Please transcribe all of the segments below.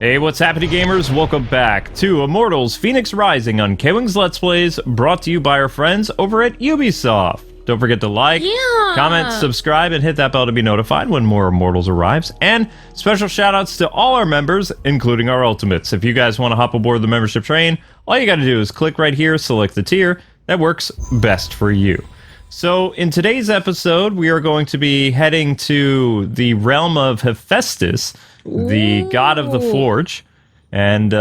Hey, what's happening, gamers? Welcome back to Immortals Fenyx Rising on Kwingsletsplays, brought to you by our friends over at Ubisoft. Don't forget to like, comment, subscribe, and hit that bell to be notified when more Immortals arrives. And special shoutouts to all our members, including our Ultimates. If you guys want to hop aboard the membership train, all you gotta do is click right here, select the tier that works best for you. So, in today's episode, we are going to be heading to the realm of Hephaestus, the god of the forge. And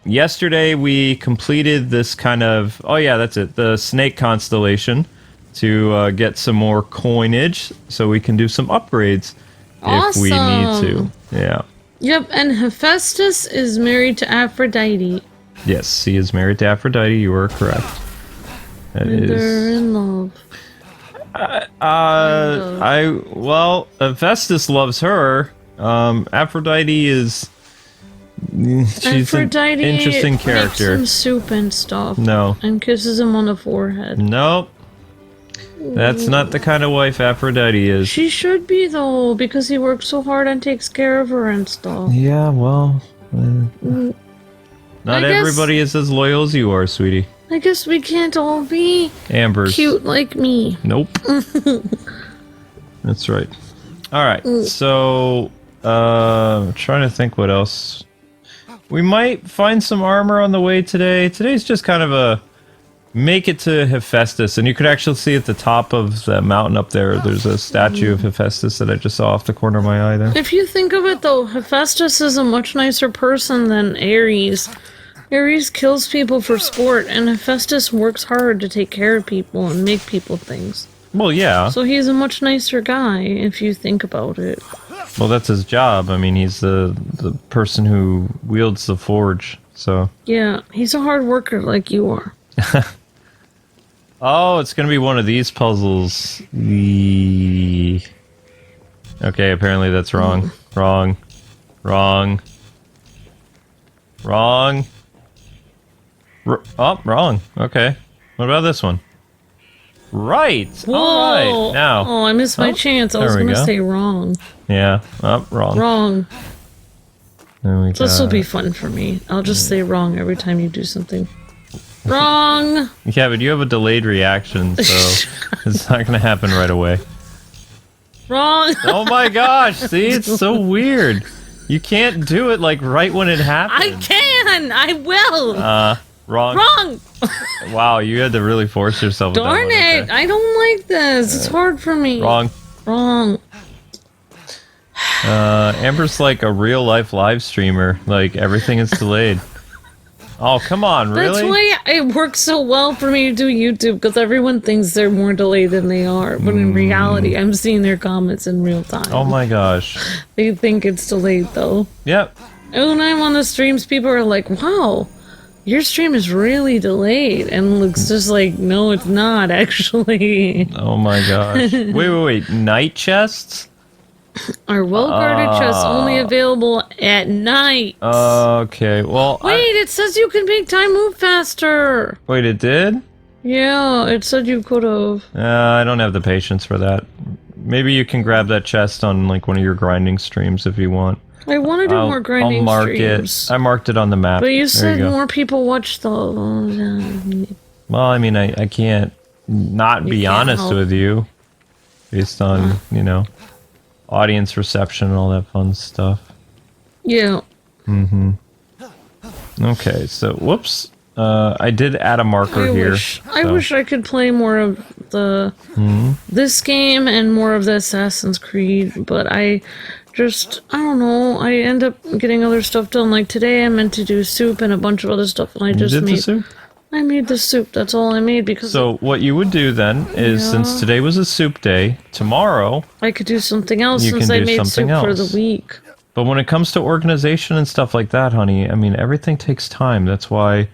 yesterday we completed this kind of, oh yeah, that's it, the snake constellation to get some more coinage so we can do some upgrades if we need to. Yeah. Yep, and Hephaestus is married to Aphrodite. Yes, he is married to Aphrodite, you are correct. They're in love. Well, Hephaestus loves her. Aphrodite is... She's Aphrodite an interesting character. makes him soup and stuff. No. And kisses him on the forehead. Nope. That's not the kind of wife Aphrodite is. She should be, though, because he works so hard and takes care of her and stuff. Yeah, well... not everybody is as loyal as you are, sweetie. I guess we can't all be Amber's. cute like me. Nope. That's right. Alright, so... I'm trying to think what else. We might find some armor on the way today. Today's just kind of a... Make it to Hephaestus, and you could actually see at the top of the mountain up there, there's a statue of Hephaestus that I just saw off the corner of my eye there. If you think of it, though, Hephaestus is a much nicer person than Ares. Ares kills people for sport, and Hephaestus works hard to take care of people and make people things. Well, yeah. So he's a much nicer guy, if you think about it. Well, that's his job. I mean, he's the person who wields the forge, so... Yeah, he's a hard worker like you are. Oh, it's gonna be one of these puzzles. Okay, apparently that's wrong. Wrong. Wrong. Okay. What about this one? Right! Whoa! Alright, now. Oh, I missed my chance. I was gonna say wrong. Yeah. Wrong. Wrong. There we go. This will be fun for me. I'll just say wrong every time you do something. Wrong! Yeah, but you have a delayed reaction, so it's not gonna happen right away. Wrong! Oh my gosh, see? It's so weird. You can't do it, like, right when it happens. I can! I will! Wrong. Wrong! Wow, you had to really force yourself. Darn it! Okay. I don't like this. It's hard for me. Wrong. Wrong. Amber's like a real-life live streamer. Like, everything is delayed. Oh, come on, really? That's why it works so well for me to do YouTube, because everyone thinks they're more delayed than they are. But in reality, I'm seeing their comments in real time. Oh my gosh. They think it's delayed, though. Yep. And when I'm on the streams, people are like, wow, your stream is really delayed. And looks just like, no, it's not, actually. Oh my gosh. Wait. Night chests? Our well-guarded chests only available at night. Okay, well... Wait, it says you can make time move faster. Wait, it did? Yeah, it said you could have. I don't have the patience for that. Maybe you can grab that chest on, like, one of your grinding streams if you want. I want to do more grinding I'll mark streams. it. I marked it on the map. But you said more people watch those. Well, I mean, I can't not be honest with you. Based on, you know... audience reception and all that fun stuff. Yeah. Okay, so whoops. I did add a marker here. I wish I could play more of the this game and more of the Assassin's Creed, but I don't know. I end up getting other stuff done. Like today, I meant to do soup and a bunch of other stuff, and I just made the soup. I made the soup. That's all I made because. So what you would do then is, since today was a soup day, tomorrow I could do something else since I made soup for the week. But when it comes to organization and stuff like that, honey, I mean everything takes time. That's why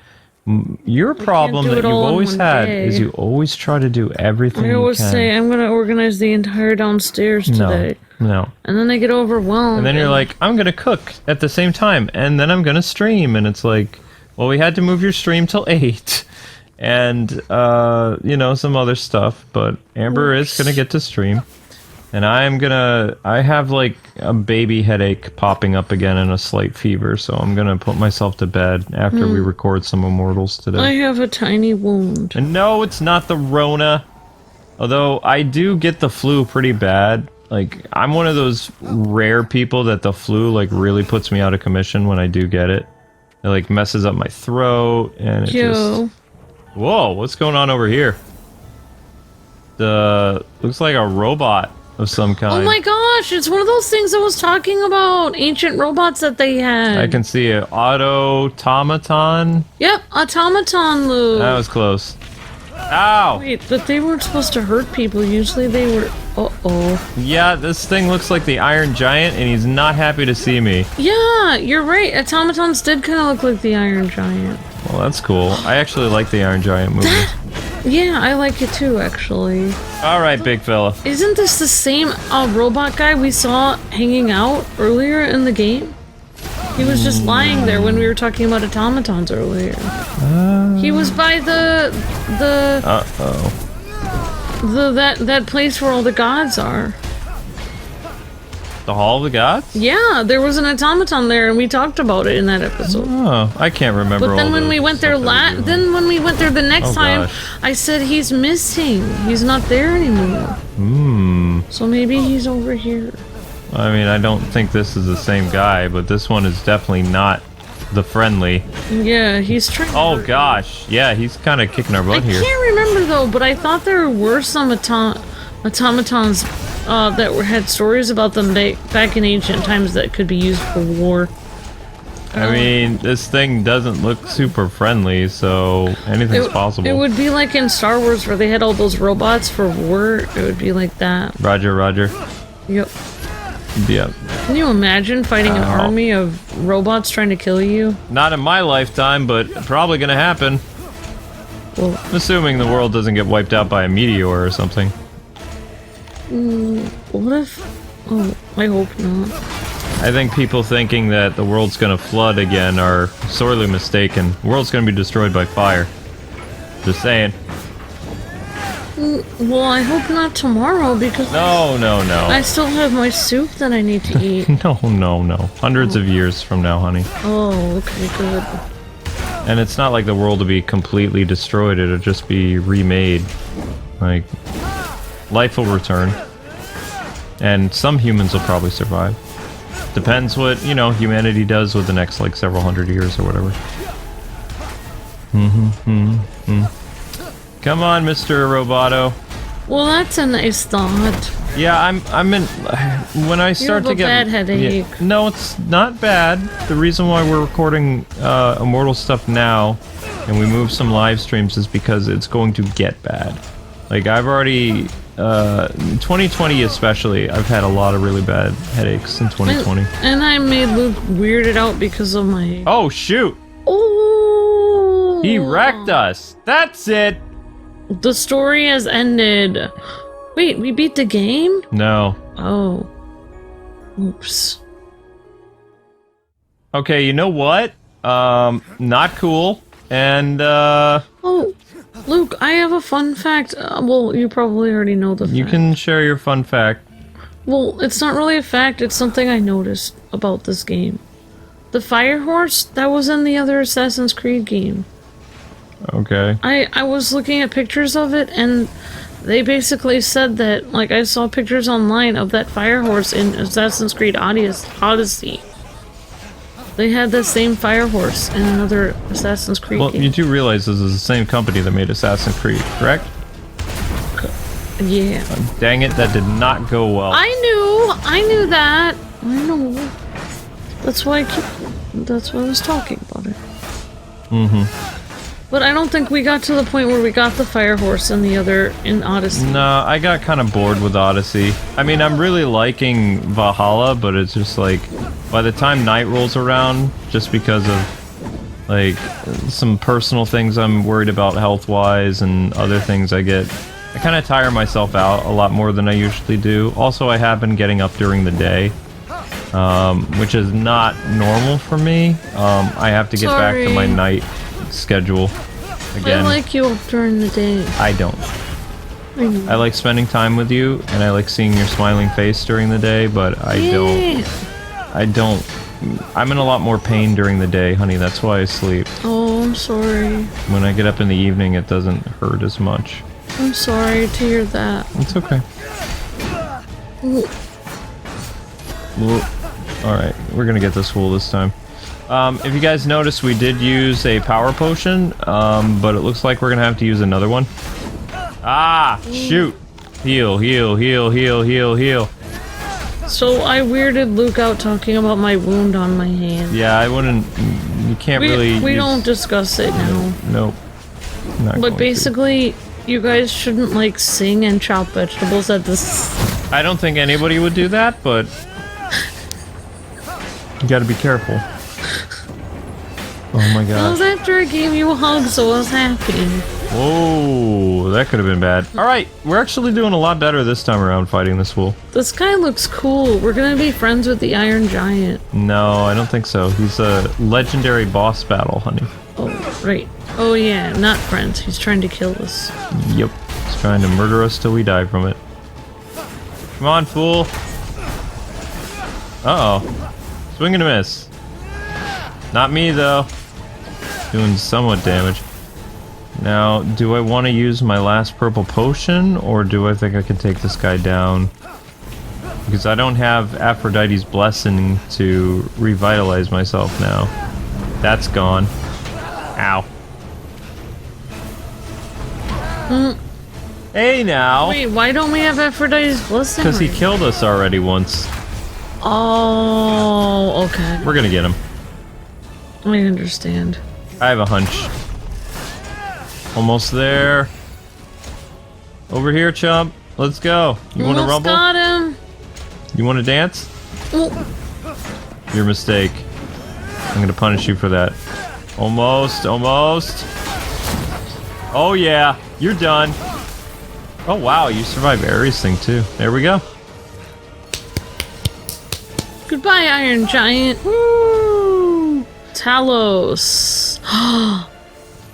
your problem that you've always had is you always try to do everything. I always say I'm gonna organize the entire downstairs today. No. And then I get overwhelmed. And then you're like, I'm gonna cook at the same time, and then I'm gonna stream, and it's like. Well, we had to move your stream till 8, and, you know, some other stuff, but Amber is going to get to stream. And I have like a baby headache popping up again and a slight fever, so I'm gonna put myself to bed after we record some Immortals today. I have a tiny wound. And no, it's not the Rona. Although I do get the flu pretty bad. Like, I'm one of those rare people that the flu like really puts me out of commission when I do get it. It like messes up my throat and it just... Whoa, what's going on over here? Looks like a robot of some kind. Oh my gosh, it's one of those things I was talking about. Ancient robots that they had. I can see an automaton. Yep, automaton, Luke. That was close. Ow! Wait, but they weren't supposed to hurt people. Usually they were... Uh-oh. Yeah, this thing looks like the Iron Giant, and he's not happy to see me. Yeah, you're right. Automatons did kind of look like the Iron Giant. Well, that's cool. I actually like the Iron Giant movie. Yeah, I like it too, actually. Alright, big fella. Isn't this the same robot guy we saw hanging out earlier in the game? He was just lying there when we were talking about automatons earlier. He was by that place where all the gods are. The Hall of the Gods? Yeah, there was an automaton there, and we talked about it in that episode. Oh, I can't remember. But then when we went there the next time, gosh. I said he's missing. He's not there anymore. So maybe he's over here. I mean, I don't think this is the same guy, but this one is definitely not the friendly. Yeah, he's trying. Oh gosh, yeah, he's kind of kicking our butt here. I can't remember though, but I thought there were some automatons that had stories about them back in ancient times that could be used for war. I mean, this thing doesn't look super friendly, so anything's possible. It would be like in Star Wars where they had all those robots for war. It would be like that. Roger, roger. Yep. Yep. Can you imagine fighting an army of robots trying to kill you? Not in my lifetime, but probably gonna happen. Well, Assuming the world doesn't get wiped out by a meteor or something. what if... Oh, I hope not. I think people thinking that the world's gonna flood again are sorely mistaken. The world's gonna be destroyed by fire. Just saying. Well, I hope not tomorrow because... No. I still have my soup that I need to eat. No. Hundreds of years from now, honey. Oh, okay, good. And it's not like the world will be completely destroyed, it'll just be remade. Like, life will return. And some humans will probably survive. Depends what, humanity does with the next, like, several hundred years or whatever. Come on, Mr. Roboto. Well, that's a nice thought. Yeah, I'm in... When I start to get... You have a bad headache. Yeah, no, it's not bad. The reason why we're recording Immortal stuff now, and we move some live streams, is because it's going to get bad. Like, I've already... 2020 especially, I've had a lot of really bad headaches in 2020. And I made Luke weirded out because of my... Oh, shoot! Oh! He wrecked us! That's it! The story has ended. Wait, we beat the game? No. Oh. Oops. Okay, you know what? Not cool. And, Oh, Luke, I have a fun fact. Well, you probably already know the fact. You can share your fun fact. Well, it's not really a fact, it's something I noticed about this game. The fire horse, that was in the other Assassin's Creed game. Okay. I was looking at pictures of it, and they basically said that, like, I saw pictures online of that fire horse in Assassin's Creed Odyssey. They had the same fire horse in another Assassin's Creed game. Well, you do realize this is the same company that made Assassin's Creed, correct? Yeah. Dang it, that did not go well. I knew that. I know. That's why I was talking about it. But I don't think we got to the point where we got the fire horse in Odyssey. No, I got kind of bored with Odyssey. I mean, I'm really liking Valhalla, but it's just like, by the time night rolls around, just because of, like, some personal things I'm worried about health-wise and other things I kind of tire myself out a lot more than I usually do. Also, I have been getting up during the day, which is not normal for me. I have to get back to my night schedule again. I like you up during the day. I don't. I like spending time with you, and I like seeing your smiling face during the day, but I'm in a lot more pain during the day, honey. That's why I sleep. Oh, I'm sorry. When I get up in the evening, it doesn't hurt as much. I'm sorry to hear that. It's okay. Alright, we're gonna get this wool this time. If you guys notice, we did use a power potion, but it looks like we're gonna have to use another one. Ah! Shoot! Heal, heal, heal, heal, heal, heal. So I weirded Luke out talking about my wound on my hand. Yeah, I wouldn't... You can't really... We don't discuss it now. Nope. But basically, you guys shouldn't, like, sing and chop vegetables at this... I don't think anybody would do that, but... You gotta be careful. Oh my god. That was after I gave you a hug, so I was happy. Whoa, that could have been bad. Alright, we're actually doing a lot better this time around fighting this wool. This guy looks cool. We're gonna be friends with the Iron Giant. No, I don't think so. He's a legendary boss battle, honey. Oh, right. Oh yeah, not friends. He's trying to kill us. Yep. He's trying to murder us till we die from it. Come on, fool. Uh-oh. Swing and a miss. Not me, though. Doing somewhat damage. Now, do I want to use my last purple potion, or do I think I can take this guy down? Because I don't have Aphrodite's blessing to revitalize myself now. That's gone. Ow. Hey, now! Wait, why don't we have Aphrodite's blessing? Because he killed us already once. Oh, okay. We're gonna get him. I understand. I have a hunch. Almost there. Over here, chump. Let's go. You want to rumble? Got him. You want to dance? Oh. Your mistake. I'm gonna punish you for that. Almost, almost. Oh yeah, you're done. Oh wow, you survived Ares thing too. There we go. Goodbye, Iron Giant. Woo! Talos.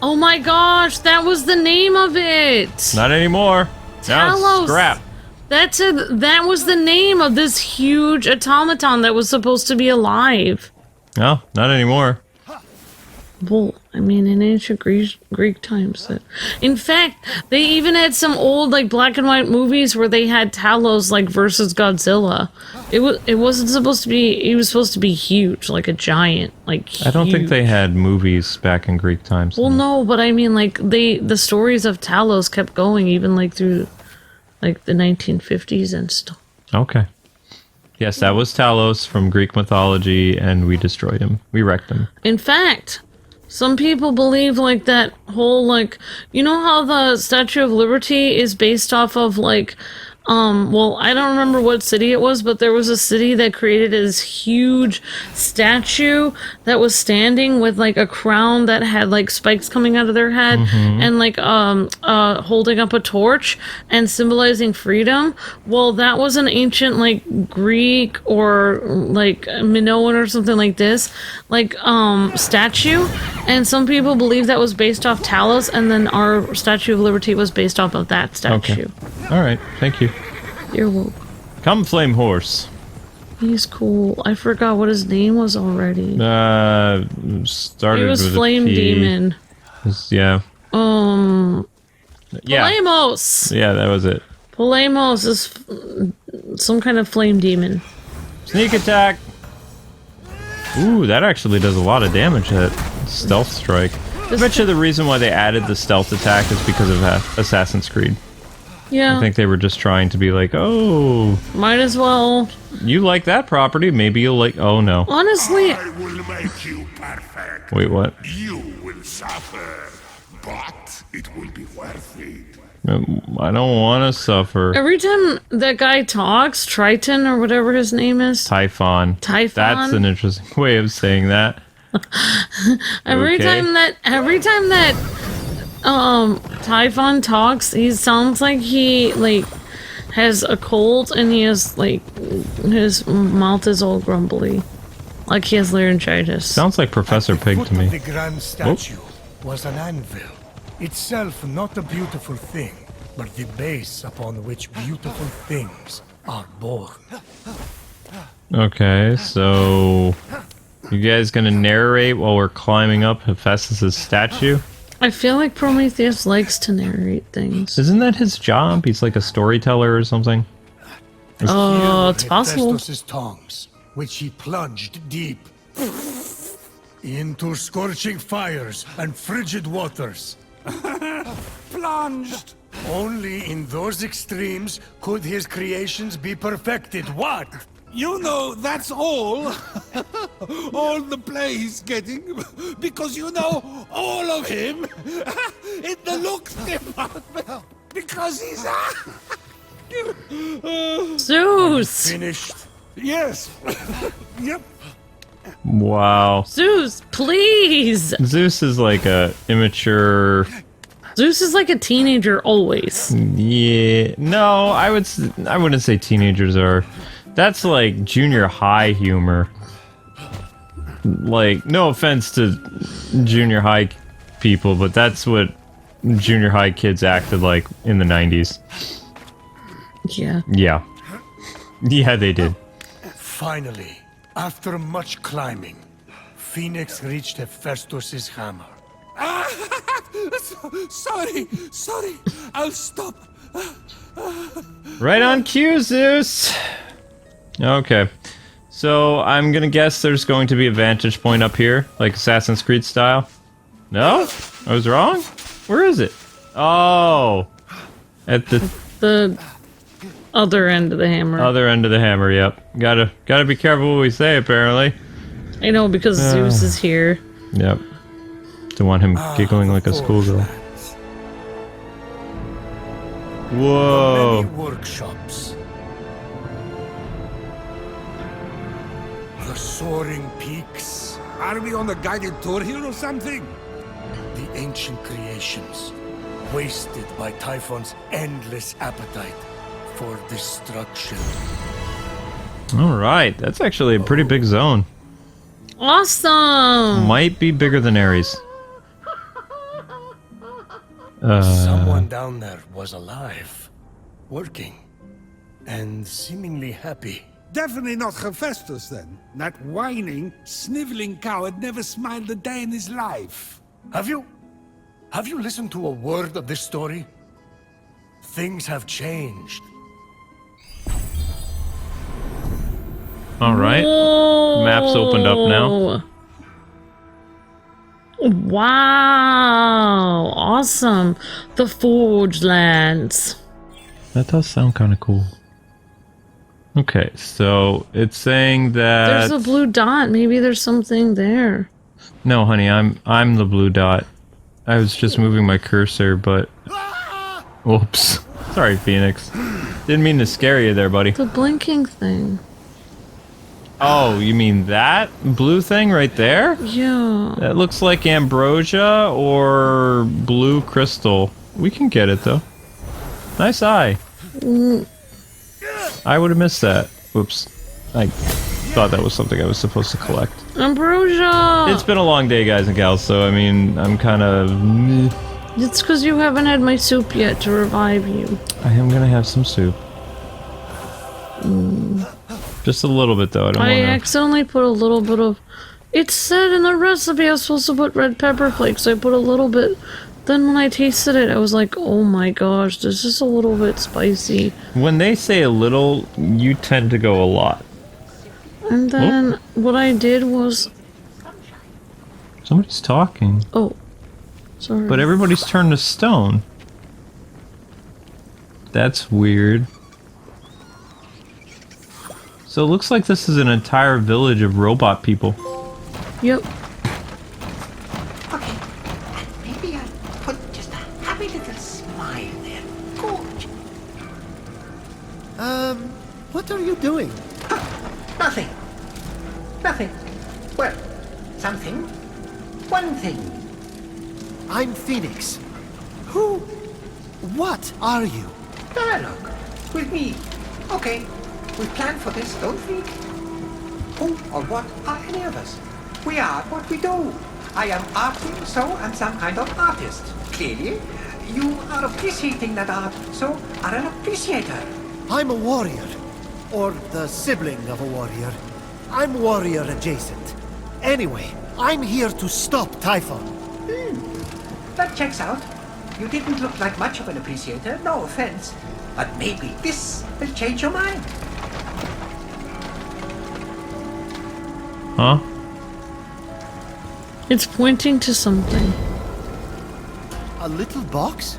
Oh my gosh, that was the name of it. Not anymore. Now Talos. it's scrap. That was the name of this huge automaton that was supposed to be alive. No, not anymore. Well, I mean, in ancient Greek times. In fact, they even had some old, like, black and white movies where they had Talos, like, versus Godzilla. It wasn't supposed to be, he was supposed to be huge, like a giant, like, huge. I don't think they had movies back in Greek times. Well, no, but I mean, like, the stories of Talos kept going even, like, through, like, the 1950s and stuff. Okay. Yes, that was Talos from Greek mythology, and we destroyed him. We wrecked him. In fact... Some people believe, like, that whole, like... You know how the Statue of Liberty is based off of, like... well, I don't remember what city it was, but there was a city that created this huge statue that was standing with, like, a crown that had, like, spikes coming out of their head and, like, holding up a torch and symbolizing freedom. Well, that was an ancient, like, Greek or, like, Minoan or something like this, like, statue. And some people believe that was based off Talos, and then our Statue of Liberty was based off of that statue. Okay. All right. Thank you. You're welcome. Come, Flame Horse. He's cool. I forgot what his name was already. Started He was with Flame a P. Demon. Yeah. Yeah. Polemos! Yeah, that was it. Polemos is some kind of flame demon. Sneak attack! Ooh, that actually does a lot of damage, that stealth strike. I bet you the reason why they added the stealth attack is because of Assassin's Creed. Yeah. I think they were just trying to be like, oh... Might as well. You like that property, maybe you'll like... Oh, no. Honestly... I will make you perfect. Wait, what? You will suffer, but it will be worth it. I don't want to suffer. Every time that guy talks, Triton or whatever his name is... Typhon. That's an interesting way of saying that. Every time that Typhon talks, he sounds like he, like, has a cold and he has, like, his mouth is all grumbly. Like he has laryngitis. Sounds like Professor Pig to me. The grand statue was an anvil, itself not a beautiful thing, but the base upon which beautiful things are born. Okay, so you guys gonna narrate while we're climbing up Hephaestus' statue? I feel like Prometheus likes to narrate things. Isn't that his job? He's like a storyteller or something? Oh, it's possible. Hephaestus' tongues, which he plunged deep into scorching fires and frigid waters. Plunged! Only in those extremes could his creations be perfected. What? You know, that's all. All the play's getting. Because you know all of him. In the looks department. Because he's... Zeus! Finished. Yes. Yep. Wow. Zeus, please! Zeus is like a immature... Zeus is like a teenager always. Yeah, no, I wouldn't say teenagers are. That's like junior high humor. Like, no offense to junior high people, but that's what junior high kids acted like in the 90s. Yeah. Yeah. Yeah, they did. Finally, after much climbing, Phoenix reached Hephaestus' hammer. Sorry. I'll stop. Right on cue, Zeus! Okay. So, I'm gonna guess there's going to be a vantage point up here, like Assassin's Creed style. No? I was wrong? Where is it? Oh! At the other end of the hammer. other end of the hammer, yep. Gotta be careful what we say, apparently. I know, because Zeus is here. Yep. Don't want him giggling like a schoolgirl. Whoa. Many workshops. The soaring peaks. Are we on a guided tour here or something? The ancient creations, wasted by Typhon's endless appetite for destruction. Alright, that's actually a pretty big zone. Awesome! Might be bigger than Ares. Someone down there was alive, working, and seemingly happy. Definitely not Hephaestus then. That whining, sniveling coward never smiled a day in his life. Have you listened to a word of this story? Things have changed. Alright. Map's opened up now. Wow! Awesome! The Forge Lands. That does sound kind of cool. Okay, so it's saying that... There's a blue dot. Maybe there's something there. No, honey, I'm the blue dot. I was just moving my cursor, but... Oops. Sorry, Phoenix. Didn't mean to scare you there, buddy. The blinking thing. Oh, you mean that blue thing right there? Yeah. That looks like ambrosia or blue crystal. We can get it, though. Nice eye. I would have missed that. Oops. I thought that was something I was supposed to collect. Ambrosia! It's been a long day, guys and gals, so I mean, I'm kind of... It's because you haven't had my soup yet to revive you. I am gonna have some soup. Just a little bit, though. I don't want to... accidentally put a little bit of... It said in the recipe I was supposed to put red pepper flakes. I put a little bit. Then when I tasted it, I was like, oh my gosh, this is a little bit spicy. When they say a little, you tend to go a lot. And then what I did was... Somebody's talking. Oh. Sorry. But everybody's turned to stone. That's weird. So it looks like this is an entire village of robot people. Yep. Okay, and maybe I'll put just a happy little smile there. Gorge. What are you doing? Nothing. Nothing. Well, something. One thing. I'm Phoenix. Who? What are you? Dialogue. With me. Okay. We planned for this, don't we? Who or what are any of us? We are what we do. I am arting, so I'm some kind of artist. Clearly, You are appreciating that art, so are an appreciator. I'm a warrior. Or the sibling of a warrior. I'm warrior adjacent. Anyway, I'm here to stop Typhon. That checks out. You didn't look like much of an appreciator, no offense. But maybe this will change your mind. Huh? It's pointing to something. A little box?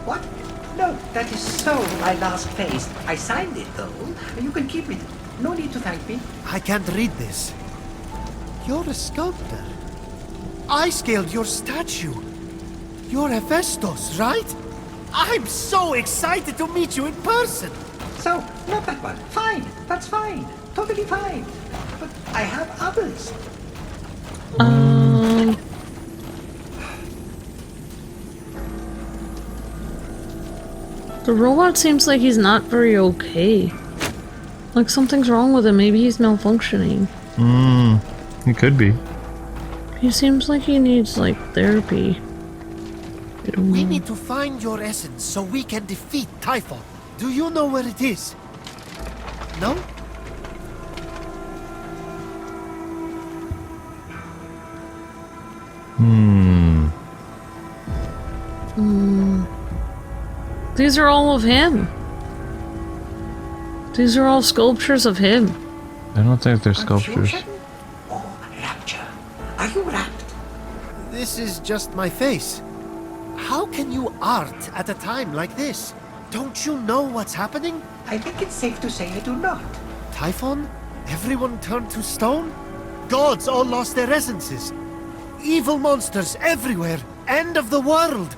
What? No, that is so my last phase. I signed it though. You can keep it. No need to thank me. I can't read this. You're a sculptor. I scaled your statue. You're Hephaestus, right? I'm so excited to meet you in person. So, not that one. Fine. That's fine. Totally fine. But I have others. The robot seems like he's not very okay. Like something's wrong with him. Maybe he's malfunctioning. It could be. He seems like he needs, like, therapy. I don't We know. need to find your essence so we can defeat Typhon. Do you know where it is? No? These are all of him. These are all sculptures of him. I don't think they're sculptures. Confusion or rapture? Are you rapt? This is just my face. How can you art at a time like this? Don't you know what's happening? I think it's safe to say I do not. Typhon? Everyone turned to stone? Gods all lost their essences. Evil monsters everywhere. End of the world.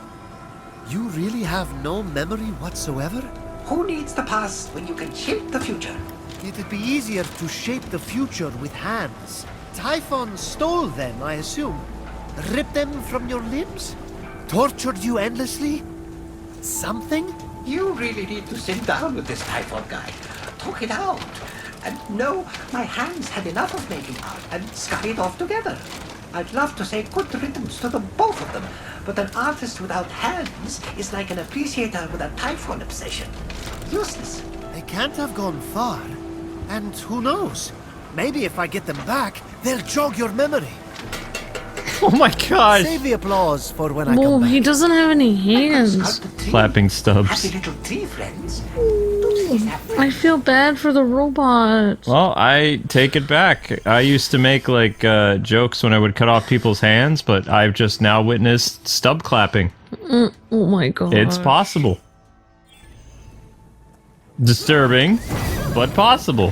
You really have no memory whatsoever? Who needs the past when you can shape the future? It'd be easier to shape the future with hands. Typhon stole them, I assume. Ripped them from your limbs? Tortured you endlessly? Something? You really need to sit down with this Typhon guy. Talk it out. And no, my hands had enough of making art and scurried off together. I'd love to say good riddance to the both of them, but an artist without hands is like an appreciator with a Typhon obsession. Useless. They can't have gone far. And who knows? Maybe if I get them back, they'll jog your memory. Oh my gosh! Save the applause for when I Well, come back. he doesn't have any hands. Sculpt a tree. Clapping stubs. Happy little tree friends. Don't trees have friends. I feel bad for the robot. Well, I take it back. I used to make, like, jokes when I would cut off people's hands, but I've just now witnessed stub clapping. Oh my god. It's possible. Disturbing, but possible.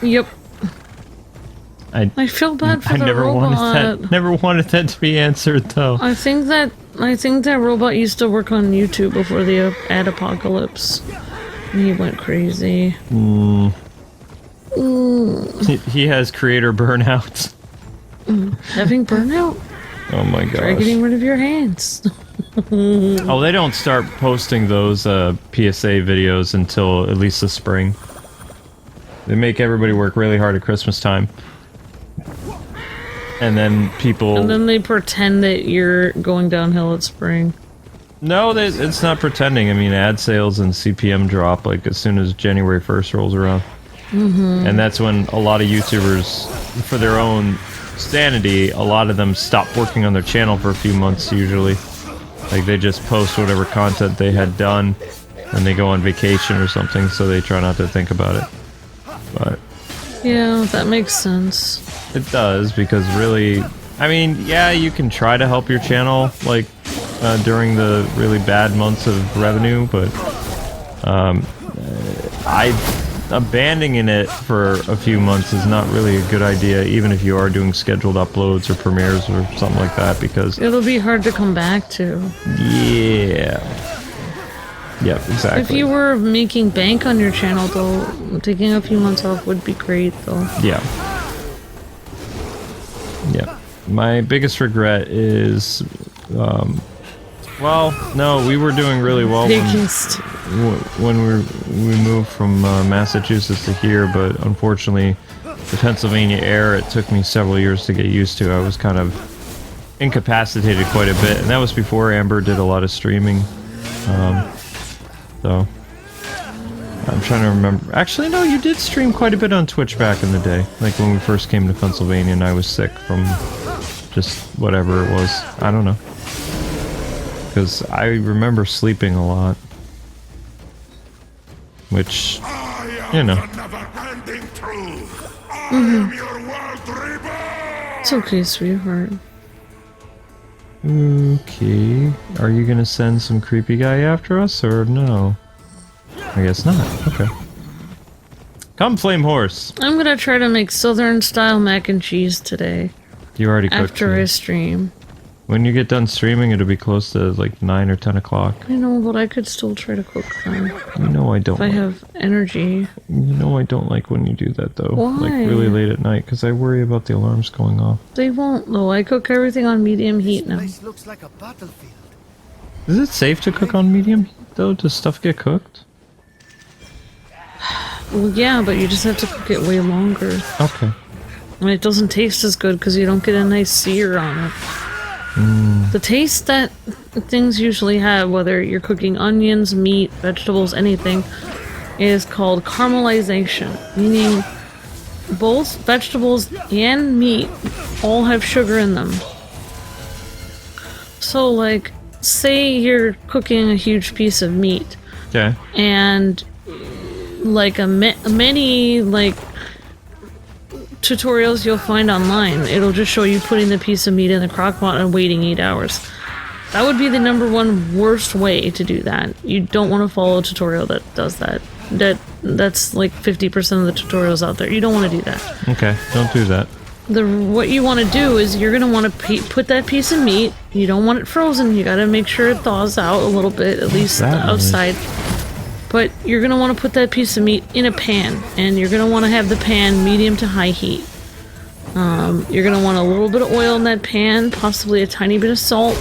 Yep. I feel bad for I the never robot. wanted that. Never wanted that to be answered, though. I think that robot used to work on YouTube before the ad apocalypse. And he went crazy. He has creator burnout. Having burnout? Oh my Try gosh. getting rid of your hands. Oh, they don't start posting those PSA videos until at least the spring. They make everybody work really hard at Christmas time. And then people... And then they pretend that you're going downhill at spring. No, it's not pretending. I mean, ad sales and CPM drop like as soon as January 1st rolls around. And that's when a lot of YouTubers, for their own sanity, a lot of them stop working on their channel for a few months usually. Like they just post whatever content they had done and they go on vacation or something, so they try not to think about it. But Yeah, that makes sense. it does, because really, I mean, yeah, you can try to help your channel, like, during the really bad months of revenue, but, abandoning it for a few months is not really a good idea, even if you are doing scheduled uploads or premieres or something like that, because, It'll be hard to come back to. yeah. Yep, exactly. If you were making bank on your channel, though, taking a few months off would be great, though. Yeah. Yeah. My biggest regret is, well, no, we were doing really well when we moved from Massachusetts to here, but unfortunately, the Pennsylvania air, it took me several years to get used to. I was kind of incapacitated quite a bit, and that was before Amber did a lot of streaming. So I'm trying to remember. Actually, no, you did stream quite a bit on Twitch back in the day, like when we first came to Pennsylvania, and I was sick from just whatever it was. I don't know, because I remember sleeping a lot, which, you know. It's okay, sweetheart. Okay, are you gonna send some creepy guy after us, or no? I guess not. Okay. Come, Flame Horse! I'm gonna try to make southern style mac and cheese today. You already cooked After me. I stream. When you get done streaming, it'll be close to like 9 or 10 o'clock. I know, but I could still try to cook them. You know I don't If I have energy. You know I don't like when you do that, though. Why? Like, really late at night, because I worry about the alarms going off. They won't, though. I cook everything on medium heat now. This place looks like a battlefield. Is it safe to cook on medium heat, though? Does stuff get cooked? Well, yeah, but you just have to cook it way longer. Okay. And it doesn't taste as good because you don't get a nice sear on it. The taste that things usually have, whether you're cooking onions, meat, vegetables, anything, is called caramelization, meaning both vegetables and meat all have sugar in them. So, like, say you're cooking a huge piece of meat, Okay. and like many like tutorials you'll find online, it'll just show you putting the piece of meat in the crock pot and waiting 8 hours. That would be the #1 worst way to do that. You don't want to follow a tutorial that does that. That's like 50% of the tutorials out there. You don't want to do that. Okay, don't do that. What you want to do is you're going to want to put that piece of meat. You don't want it frozen. You got to make sure it thaws out a little bit, at least the that mean? outside. But you're going to want to put that piece of meat in a pan, and you're going to want to have the pan medium to high heat. You're going to want a little bit of oil in that pan, possibly a tiny bit of salt.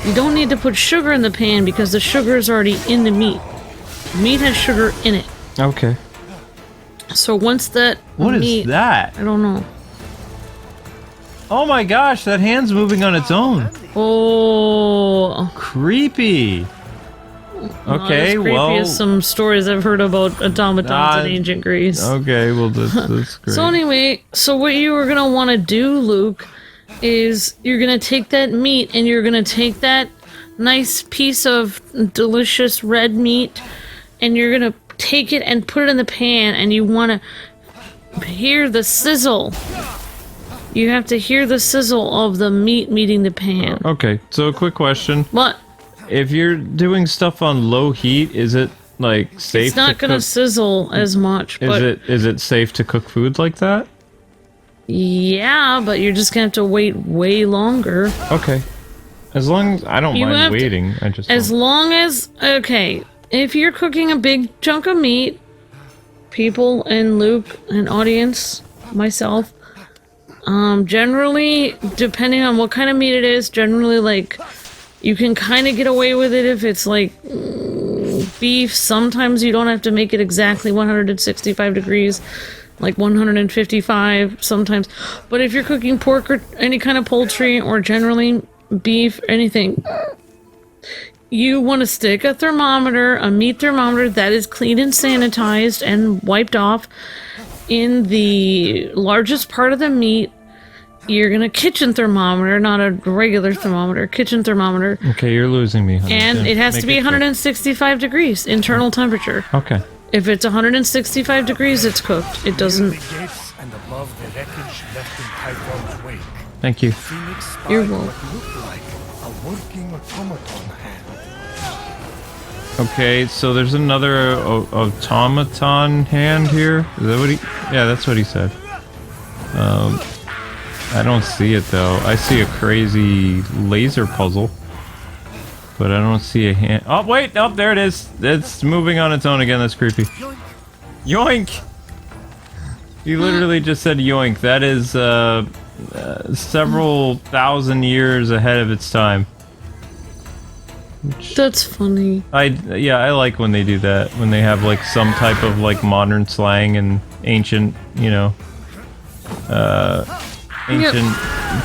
You don't need to put sugar in the pan because the sugar is already in the meat. Meat has sugar in it. Okay. So once that What meat... is that? I don't know. Oh my gosh, that hand's moving on its own. Oh... Creepy. Not Okay, as creepy well... as some stories I've heard about automatons in ancient Greece. Okay, well, that's great. So anyway, so what you were gonna want to do, Luke, is you're gonna take that meat and you're gonna take that nice piece of delicious red meat and you're gonna take it and put it in the pan, and you want to hear the sizzle. You have to hear the sizzle of the meat meeting the pan. Okay, so a quick question. What? If you're doing stuff on low heat, is it, like, safe It's not to gonna cook? sizzle as much, but Is it safe to cook food like that? yeah, but you're just gonna have to wait way longer. Okay. As long as I don't You have mind to- waiting, I just As don't. long as, okay, if you're cooking a big chunk of meat, people and Luke and audience, myself, generally, depending on what kind of meat it is, generally, like, you can kind of get away with it if it's like beef. Sometimes you don't have to make it exactly 165 degrees, like 155 sometimes. But if you're cooking pork or any kind of poultry, or generally beef, anything, you want to stick a thermometer, a meat thermometer that is clean and sanitized and wiped off, in the largest part of the meat. You're gonna kitchen thermometer, not a regular thermometer, kitchen thermometer. Okay, you're losing me, honey. And Yeah, it has make to be quick. 165 degrees, internal temperature. Okay. If it's 165 degrees, it's cooked. It doesn't... The gates and above the wreckage left in Typhon's wake, Thank you. Phoenix spied You're what welcome. looked like a working automaton hand. Okay, so there's another automaton hand here. Is that what he... Yeah, that's what he said. I don't see it, though. I see a crazy laser puzzle. But I don't see a hand... Oh, wait! Oh, there it is! It's moving on its own again. That's creepy. Yoink! You literally just said yoink. That is, several thousand years ahead of its time. That's funny. Yeah, I like when they do that. When they have, like, some type of, like, modern slang and ancient, you know... ancient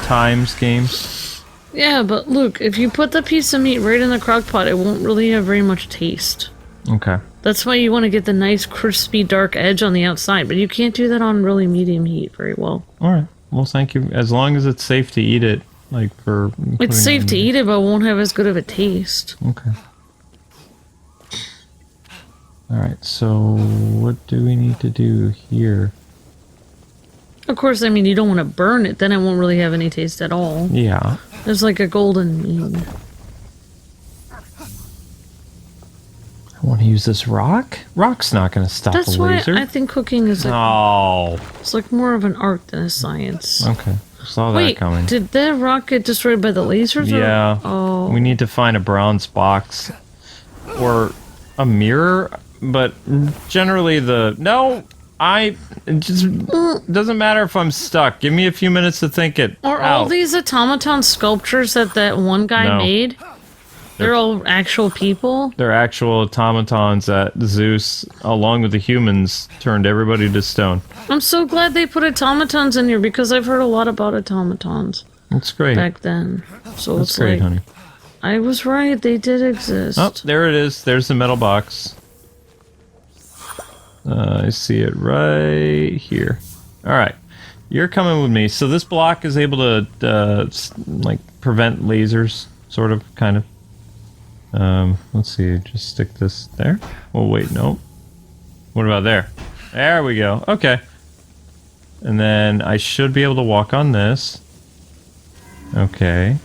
times games. Yeah, but Luke, if you put the piece of meat right in the crock pot, it won't really have very much taste. Okay. That's why you want to get the nice, crispy, dark edge on the outside, but you can't do that on really medium heat very well. Alright. Well, thank you. As long as it's safe to eat it, like for... It's safe to eat it, but it won't have as good of a taste. Okay. Alright, so what do we need to do here? Of course, I mean, you don't want to burn it, then it won't really have any taste at all. Yeah. There's like a golden mean. I want to use this rock? Rock's not going to stop That's a why laser. I think cooking is like, Oh. it's like more of an art than a science. Okay. Saw that Wait, coming. did that rock get destroyed by the lasers? Yeah. Oh. We need to find a bronze box. Or a mirror. But generally No! It just doesn't matter if I'm stuck. Give me a few minutes to think it Are out. all these automaton sculptures that one guy No. made? They're all actual people? They're actual automatons that Zeus, along with the humans, turned everybody to stone. I'm so glad they put automatons in here because I've heard a lot about automatons That's great. back then. So That's it's great, like, honey. I was right, they did exist. Oh, there it is. There's the metal box. I see it right here. Alright. You're coming with me. So this block is able to, like, prevent lasers, sort of, kind of. Let's see. Just stick this there. Oh, wait, no. What about there? There we go. Okay. And then I should be able to walk on this. Okay.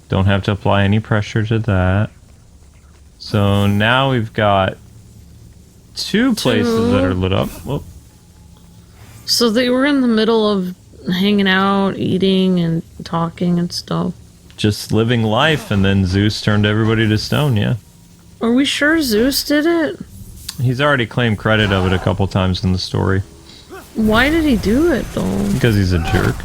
Don't have to apply any pressure to that. So now we've got two places that are lit up. Whoop. So they were in the middle of hanging out, eating, and talking and stuff. Just living life, and then Zeus turned everybody to stone, yeah. Are we sure Zeus did it? He's already claimed credit of it a couple times in the story. Why did he do it, though? Because he's a jerk.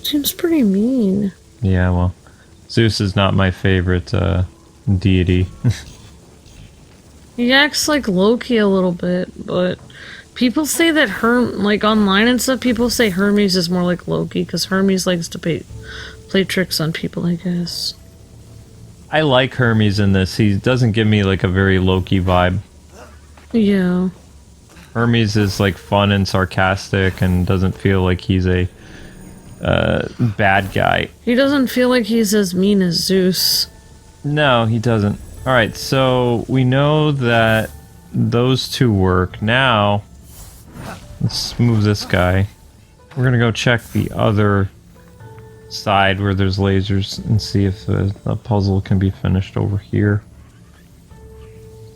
Seems pretty mean. Yeah, well, Zeus is not my favorite deity. He acts like Loki a little bit, but people say that like online and stuff, people say Hermes is more like Loki because Hermes likes to play tricks on people, I guess. I like Hermes in this. He doesn't give me like a very Loki vibe. Yeah. Hermes is like fun and sarcastic and doesn't feel like he's a bad guy. He doesn't feel like he's as mean as Zeus. No, he doesn't. Alright, so we know that those two work. Now, let's move this guy. We're gonna go check the other side where there's lasers and see if the puzzle can be finished over here.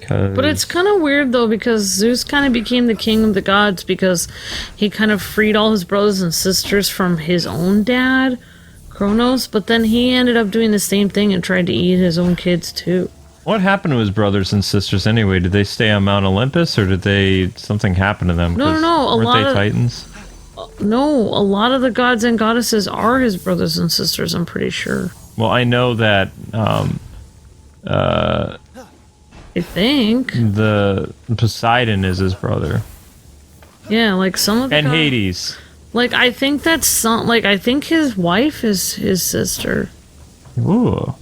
But it's kind of weird though because Zeus kind of became the king of the gods because he kind of freed all his brothers and sisters from his own dad, Kronos, but then he ended up doing the same thing and tried to eat his own kids too. What happened to his brothers and sisters anyway? Did they stay on Mount Olympus or did something happen to them? No. Weren't they Titans? No, a lot of the gods and goddesses are his brothers and sisters, I'm pretty sure. Well, I know that I think. the Poseidon is his brother. Yeah, like some of the And Hades. Like I think that's I think his wife is his sister. Ooh.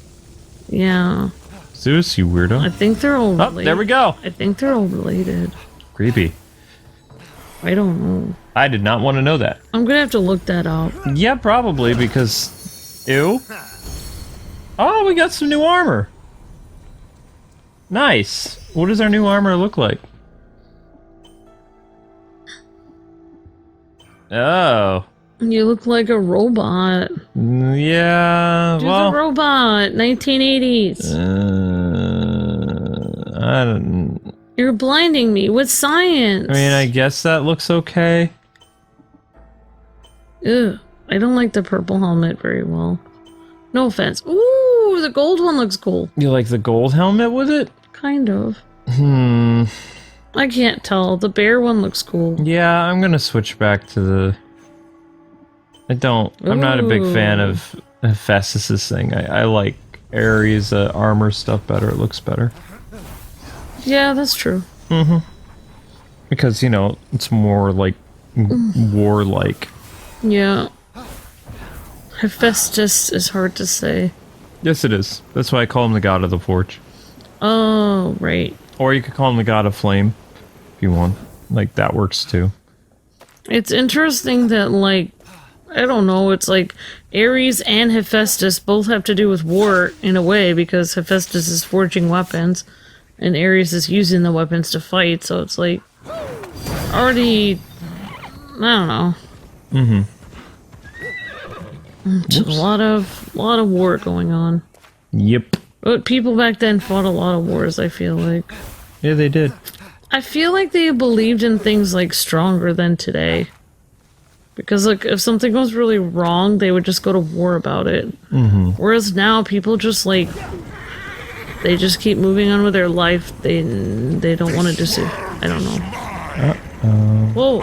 Yeah. Zeus, you weirdo. I think they're all related. Oh, there we go. I think they're all related. Creepy. I don't know. I did not want to know that. I'm gonna have to look that up. Yeah, probably, because... Ew. Oh, we got some new armor. Nice. What does our new armor look like? Oh. You look like a robot. Yeah, Do well... the robot, 1980s. I don't... You're blinding me with science. I mean, I guess that looks okay. Ugh, I don't like the purple helmet very well. No offense. Ooh, the gold one looks cool. You like the gold helmet with it? Kind of. I can't tell. The bear one looks cool. Yeah, I'm gonna switch back to the... I'm not a big fan of Hephaestus' thing. I like Ares' armor stuff better. It looks better. Yeah, that's true. Because, you know, it's more like warlike. Yeah. Hephaestus is hard to say. Yes, it is. That's why I call him the god of the forge. Oh, right. Or you could call him the god of flame, if you want. Like, that works too. It's interesting that, like, I don't know, it's like Ares and Hephaestus both have to do with war in a way, because Hephaestus is forging weapons and Ares is using the weapons to fight, so it's like already, I don't know. Mm-hmm. Just a lot of war going on. Yep. But people back then fought a lot of wars, I feel like. Yeah, they did. I feel like they believed in things like stronger than today. Because like if something goes really wrong, they would just go to war about it. Mm-hmm. Whereas now people just like they just keep moving on with their life. They don't want to just I don't know. Whoa.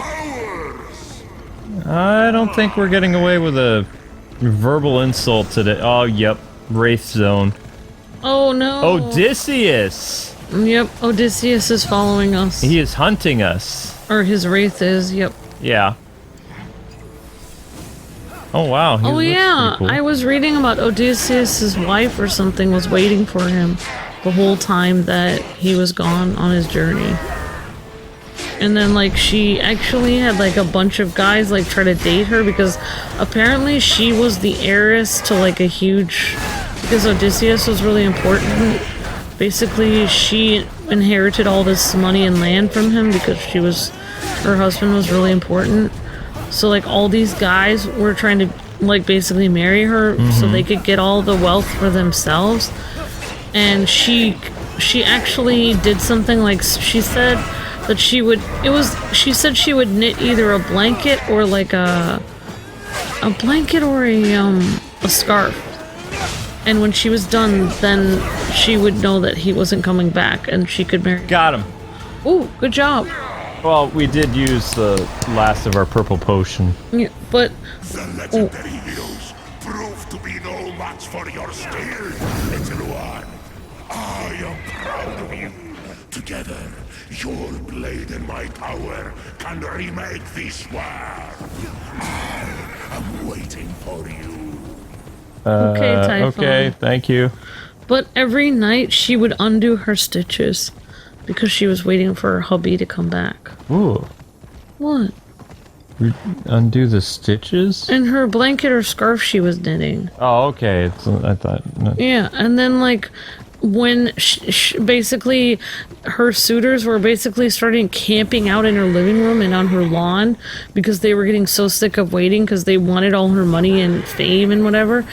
I don't think we're getting away with a verbal insult today. Oh, yep. Wraith zone. Oh no. Odysseus! Yep, Odysseus is following us. He is hunting us. Or his wraith is, yep. Yeah. Oh wow. Oh yeah, cool. I was reading about Odysseus' wife or something was waiting for him the whole time that he was gone on his journey. And then like she actually had like a bunch of guys like try to date her because apparently she was the heiress to like a huge, because Odysseus was really important. Basically she inherited all this money and land from him because her husband was really important. So like all these guys were trying to like basically marry her so they could get all the wealth for themselves. And she actually did something like she said that she said she would knit either a blanket or like a blanket or a scarf. And when she was done, then she would know that he wasn't coming back and she could marry him. Got him. Ooh, good job. Well, we did use the last of our purple potion. Yeah, but The legendary heroes prove to be no match for your steel, little one. I am proud of you. Together, your blade and my power can remake this world. I am waiting for you. okay, Typhon. Okay, thank you. But every night she would undo her stitches because she was waiting for her hubby to come back. Ooh. What? Undo the stitches? And her blanket or scarf she was knitting. Oh, okay. I thought... Yeah, and then like when basically her suitors were basically starting camping out in her living room and on her lawn because they were getting so sick of waiting because they wanted all her money and fame and whatever.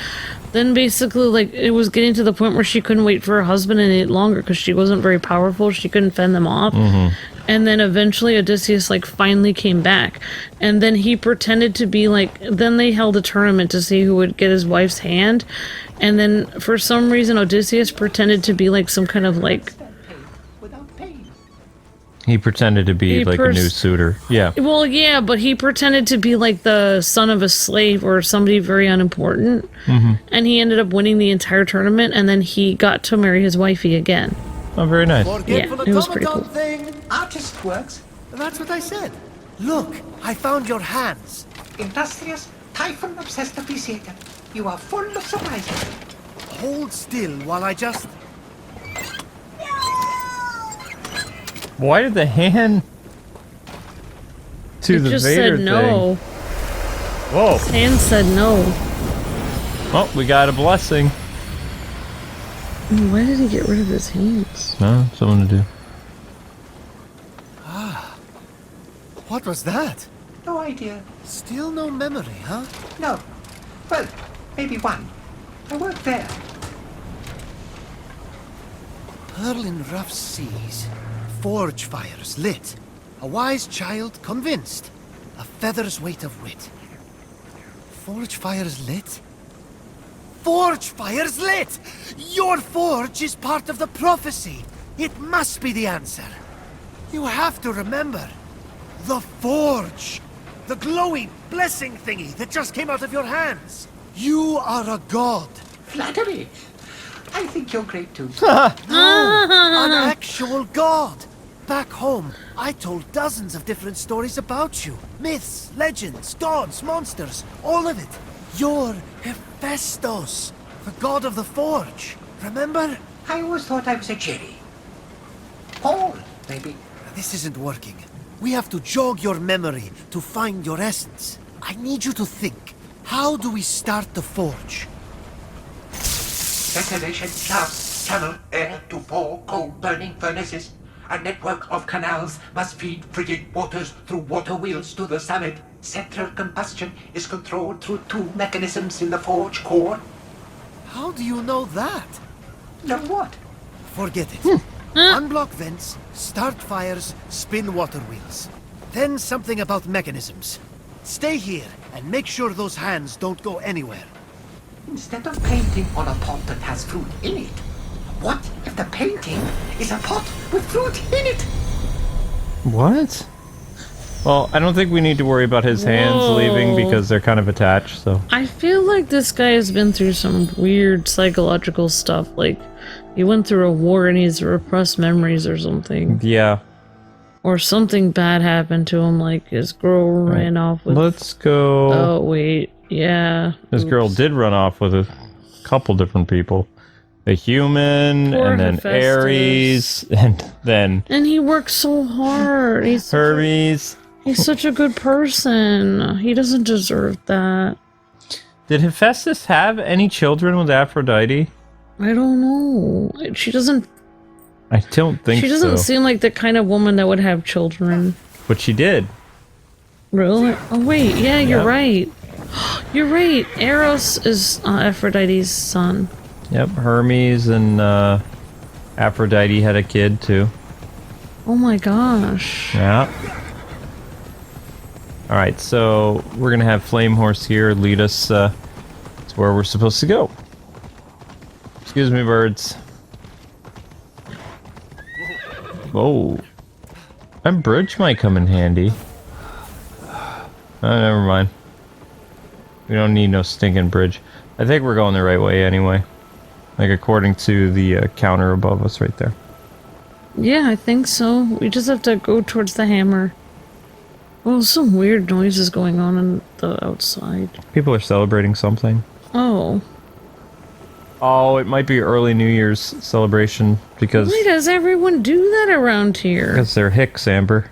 Then basically like it was getting to the point where she couldn't wait for her husband any longer because she wasn't very powerful. She couldn't fend them off. And then eventually Odysseus like finally came back, and then he pretended to be like, then they held a tournament to see who would get his wife's hand, and then for some reason Odysseus pretended to be like some kind of like, Without pain. He pretended to be like a new suitor. Yeah. well yeah, but he pretended to be like the son of a slave or somebody very unimportant, and he ended up winning the entire tournament, and then he got to marry his wifey again. Oh, very nice. Forgetful it was pretty automaton cool. thing. Artist works. That's what I said. Look, I found your hands. Industrious, Typhon obsessed appreciator. You are full of surprises. Hold still while I just... Why did the hand to It the just Vader said no. thing? Whoa. Hand said no. Oh, we got a blessing. Why did he get rid of his hands? No, something to do. What was that? No idea. Still no memory, huh? No. Well, maybe one. I worked there. Pearl in rough seas. Forge fires lit. A wise child convinced. A feather's weight of wit. Forge fires lit? Forge fires lit! Your forge is part of the prophecy. It must be the answer. You have to remember. The forge. The glowing blessing thingy that just came out of your hands. You are a god. Flattery. I think you're great too. An actual god. Back home, I told dozens of different stories about you. Myths, legends, gods, monsters, all of it. You're Hephaestus, the god of the forge. Remember? I always thought I was a cherry. Paul, maybe. This isn't working. We have to jog your memory to find your essence. I need you to think. How do we start the forge? Ventilation shafts channel air to 4 coal-burning furnaces. A network of canals must feed frigid waters through water wheels to the summit. Central combustion is controlled through 2 mechanisms in the forge core. How do you know that? Know what? Forget it. Unblock vents, start fires, spin water wheels. Then something about mechanisms. Stay here and make sure those hands don't go anywhere. Instead of painting on a pot that has fruit in it, what if the painting is a pot with fruit in it? What? Well, I don't think we need to worry about his hands leaving because they're kind of attached, so... I feel like this guy has been through some weird psychological stuff, like he went through a war and he's repressed memories or something. Yeah. Or something bad happened to him, like his girl ran off with... Let's go... Oh, wait. Yeah. This girl did run off with a couple different people. A human, Poor and then Hephaestus. Ares, and then... And he works so hard. Hermes. He's such a good person. He doesn't deserve that. Did Hephaestus have any children with Aphrodite? I don't know. She doesn't... I don't think so. She doesn't seem like the kind of woman that would have children. But she did. Really? Oh, wait. Yeah, you're right. You're right. Eros is Aphrodite's son. Yep, Hermes and Aphrodite had a kid too. Oh my gosh. Yeah. Alright, so we're gonna have Flame Horse here lead us to where we're supposed to go. Excuse me, birds. Whoa. That bridge might come in handy. Oh, never mind. We don't need no stinking bridge. I think we're going the right way anyway. Like according to the counter above us right there. Yeah, I think so. We just have to go towards the hammer. Oh, some weird noises going on the outside. People are celebrating something. Oh. Oh, it might be early New Year's celebration because... Why does everyone do that around here? Because they're Hicks, Amber.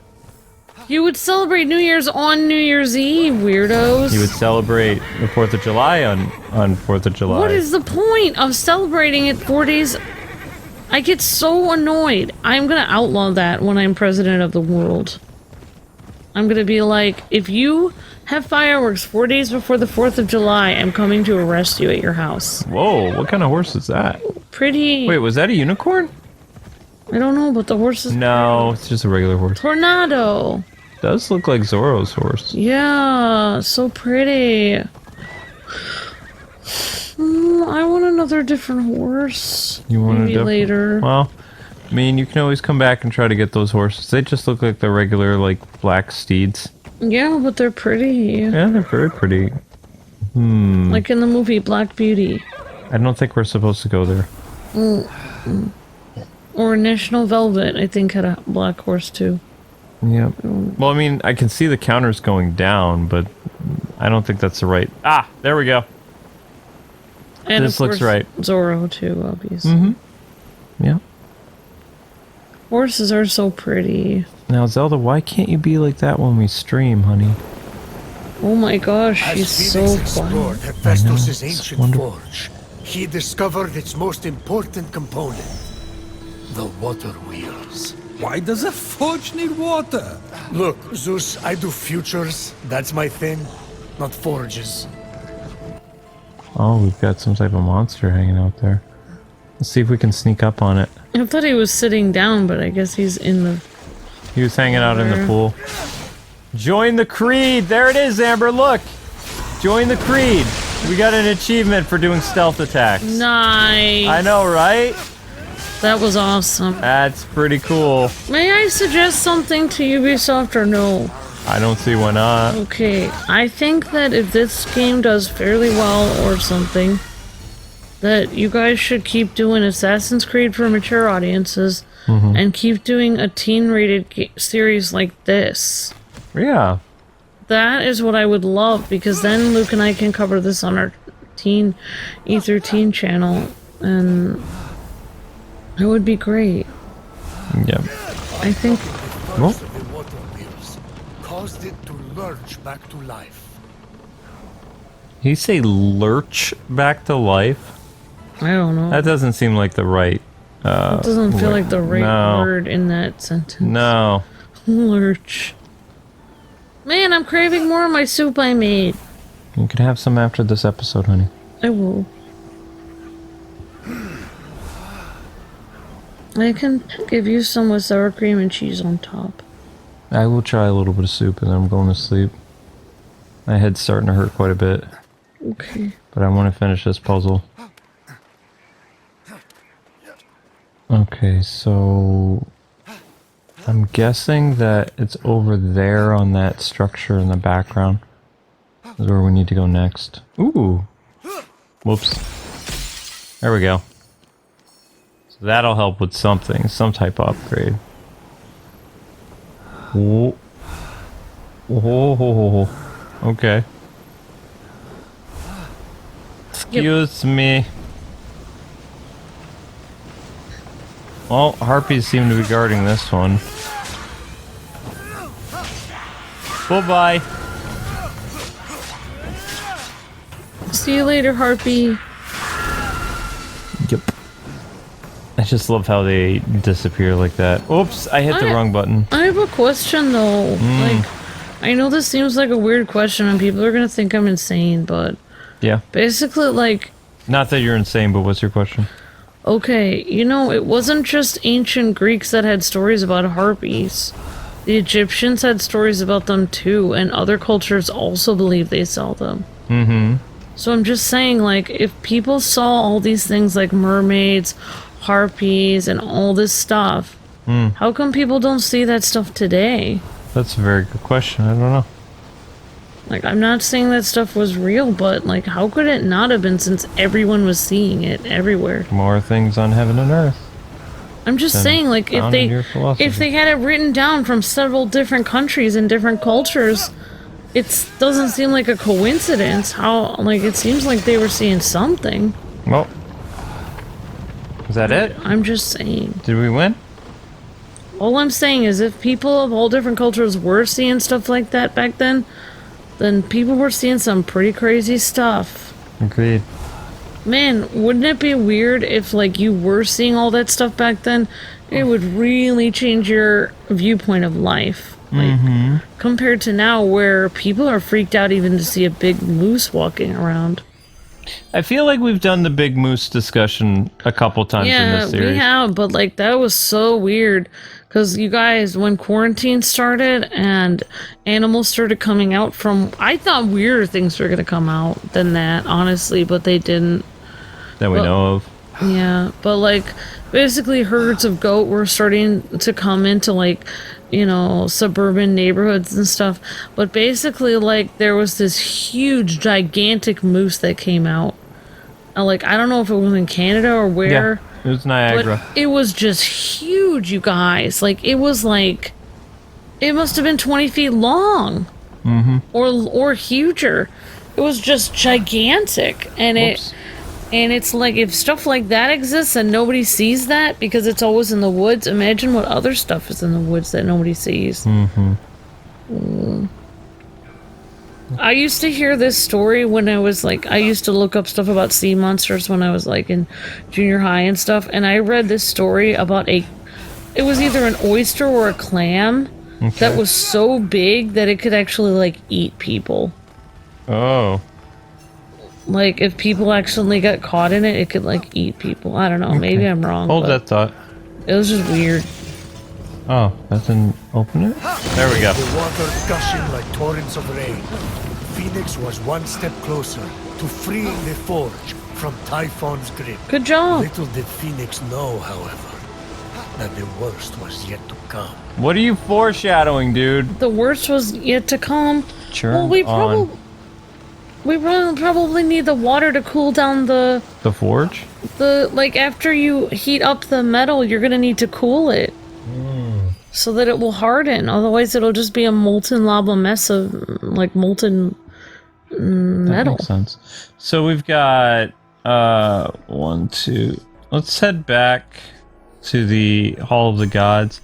You would celebrate New Year's on New Year's Eve, weirdos. You would celebrate the 4th of July on 4th of July. What is the point of celebrating it 4 days? I get so annoyed. I'm gonna outlaw that when I'm president of the world. I'm gonna be like, if you have fireworks 4 days before the 4th of July, I'm coming to arrest you at your house. Whoa, what kind of horse is that? Pretty... Wait, was that a unicorn? I don't know, but the horse is... No, it's just a regular horse. Tornado! Does look like Zorro's horse. Yeah, so pretty. I want another different horse. You want Maybe to later. Well, I mean, you can always come back and try to get those horses. They just look like the regular, like, black steeds. Yeah, but they're pretty. Yeah, they're very pretty. Like in the movie Black Beauty. I don't think we're supposed to go there. Or National Velvet, I think, had a black horse too. Yep. Well, I mean, I can see the counters going down, but I don't think that's the right... Ah, there we go. And this of looks course, right. Zorro too, obviously. Mm-hmm. Yeah. Horses are so pretty. Now, Zelda, why can't you be like that when we stream, honey? Oh my gosh, she's so explored quiet. Hephaestus' ancient forge. He discovered its most important component, the water wheels. Why does a forge need water? Look, Zeus, I do futures. That's my thing, not forges. Oh, we've got some type of monster hanging out there. Let's see if we can sneak up on it. I thought he was sitting down, but I guess he's in the... He was hanging out in the pool. Join the Creed! There it is, Amber, look! Join the Creed! We got an achievement for doing stealth attacks. Nice! I know, right? That was awesome. That's pretty cool. May I suggest something to Ubisoft or no? I don't see why not. Okay, I think that if this game does fairly well or something, that you guys should keep doing Assassin's Creed for mature audiences and keep doing a teen-rated series like this. Yeah. that is what I would love, because then Luke and I can cover this on our E13 channel, and it would be great. Yeah. I think. Most of the water wheels caused it to lurch back to life. You say lurch back to life? I don't know. That doesn't seem like the right. It doesn't feel like the right word in that sentence. No. Lurch. Man, I'm craving more of my soup I made. You could have some after this episode, honey. I will. I can give you some with sour cream and cheese on top. I will try a little bit of soup and then I'm going to sleep. My head's starting to hurt quite a bit. Okay. But I want to finish this puzzle. Okay, so I'm guessing that it's over there on that structure in the background. Is where we need to go next. Ooh. Whoops. There we go. So that'll help with something, some type of upgrade. Whoa. Whoa. Okay. Excuse me. Well, harpies seem to be guarding this one. Bye-bye. See you later, Harpy. Yep. I just love how they disappear like that. Oops, I hit the wrong button. I have a question, though. Like, I know this seems like a weird question and people are gonna think I'm insane, but... Yeah. Basically, like... Not that you're insane, but what's your question? Okay, you know, it wasn't just ancient Greeks that had stories about harpies. The Egyptians had stories about them too, and other cultures also believe they saw them. Mm-hmm. So I'm just saying, like, if people saw all these things like mermaids, harpies, and all this stuff, how come people don't see that stuff today? That's a very good question. I don't know. Like, I'm not saying that stuff was real, but, like, how could it not have been since everyone was seeing it everywhere? More things on heaven and earth. I'm just saying, like, if they had it written down from several different countries and different cultures, it doesn't seem like a coincidence. How, like, it seems like they were seeing something. Well, is that it? I'm just saying. Did we win? All I'm saying is if people of all different cultures were seeing stuff like that back then people were seeing some pretty crazy stuff. Agreed. Man, wouldn't it be weird if, like, you were seeing all that stuff back then? It would really change your viewpoint of life. Like, compared to now where people are freaked out even to see a big moose walking around. I feel like we've done the big moose discussion a couple times in this series. Yeah, we have, but, like, that was so weird. Because, you guys, when quarantine started and animals started coming out from... I thought weirder things were going to come out than that, honestly, but they didn't. That we know of. Yeah, but, like, basically herds of goat were starting to come into, like, you know, suburban neighborhoods and stuff. But basically, like, there was this huge, gigantic moose that came out. Like, I don't know if it was in Canada or where. Yeah. It was Niagara. But it was just huge, you guys. Like, it was like... It must have been 20 feet long. Mm-hmm. Or huger. It was just gigantic. And it's like, if stuff like that exists and nobody sees that because it's always in the woods, imagine what other stuff is in the woods that nobody sees. Mm-hmm. I used to hear this story when I was like, I used to look up stuff about sea monsters when I was like in junior high and stuff, and I read this story about it was either an oyster or a clam that was so big that it could actually like eat people. Oh. Like if people actually got caught in it, it could like eat people. I don't know, maybe I'm wrong. Hold that thought. It was just weird. Oh, that didn't open it? There we go. The water gushing like torrents of rain. Phoenix was one step closer to freeing the forge from Typhon's grip. Good job. Little did Phoenix know, however, that the worst was yet to come. What are you foreshadowing, dude? The worst was yet to come. Turn well, we probably need the water to cool down the forge? Like after you heat up the metal, you're gonna need to cool it. so that it will harden. Otherwise, it'll just be a molten lava mess of like molten metal. That makes sense. So we've got 1, 2. Let's head back to the Hall of the Gods.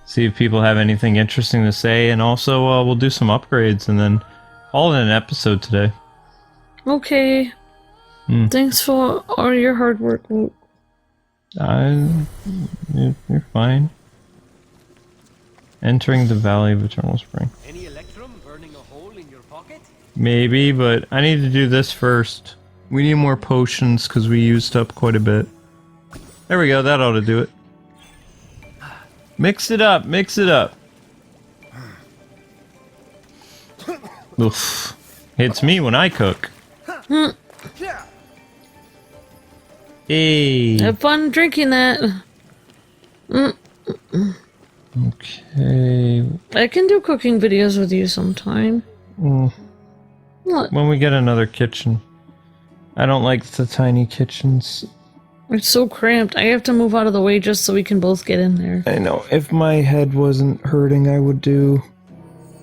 See if people have anything interesting to say, and also we'll do some upgrades and then call it an episode today. Okay. Thanks for all your hard work, Luke. You're fine. Entering the Valley of Eternal Spring. Any electrum burning a hole in your pocket? Maybe, but I need to do this first. We need more potions because we used up quite a bit. There we go, that ought to do it. Mix it up, mix it up. Oof. It's me when I cook. Hey. Have fun drinking that. Okay. I can do cooking videos with you sometime. What? When we get another kitchen. I don't like the tiny kitchens. It's so cramped. I have to move out of the way just so we can both get in there. I know. If my head wasn't hurting, I would do...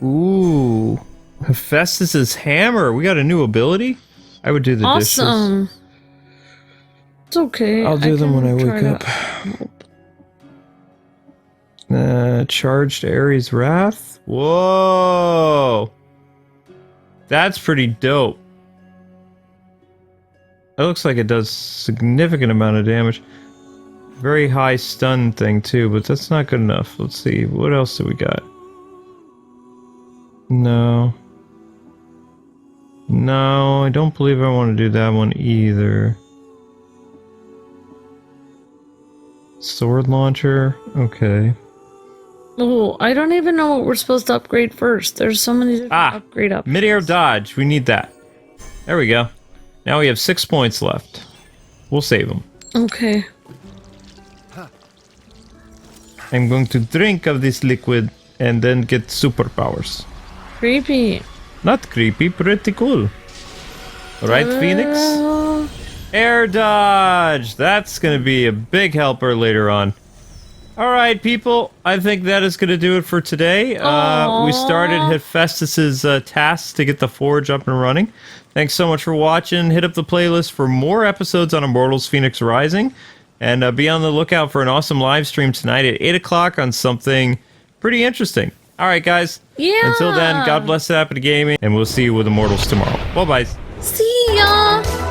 Ooh. Hephaestus' hammer. We got a new ability? I would do the dishes. Awesome. It's okay. I'll do them when I wake up. Charged Ares Wrath? Whoa! That's pretty dope. It looks like it does significant amount of damage. Very high stun thing too, but that's not good enough. Let's see, what else do we got? No. No, I don't believe I want to do that one either. Sword launcher? Okay. Oh, I don't even know what we're supposed to upgrade first. There's so many different upgrade up. Mid-air dodge. We need that. There we go. Now we have 6 points left. We'll save them. Okay. I'm going to drink of this liquid and then get superpowers. Creepy. Not creepy, pretty cool. Right, Phoenix? Air dodge! That's going to be a big helper later on. Alright, people. I think that is going to do it for today. We started Hephaestus' tasks to get the forge up and running. Thanks so much for watching. Hit up the playlist for more episodes on Immortals Fenyx Rising. And be on the lookout for an awesome live stream tonight at 8 o'clock on something pretty interesting. Alright, guys. Yeah. Until then, God bless Happy Gaming, and we'll see you with Immortals tomorrow. Bye-bye. See ya.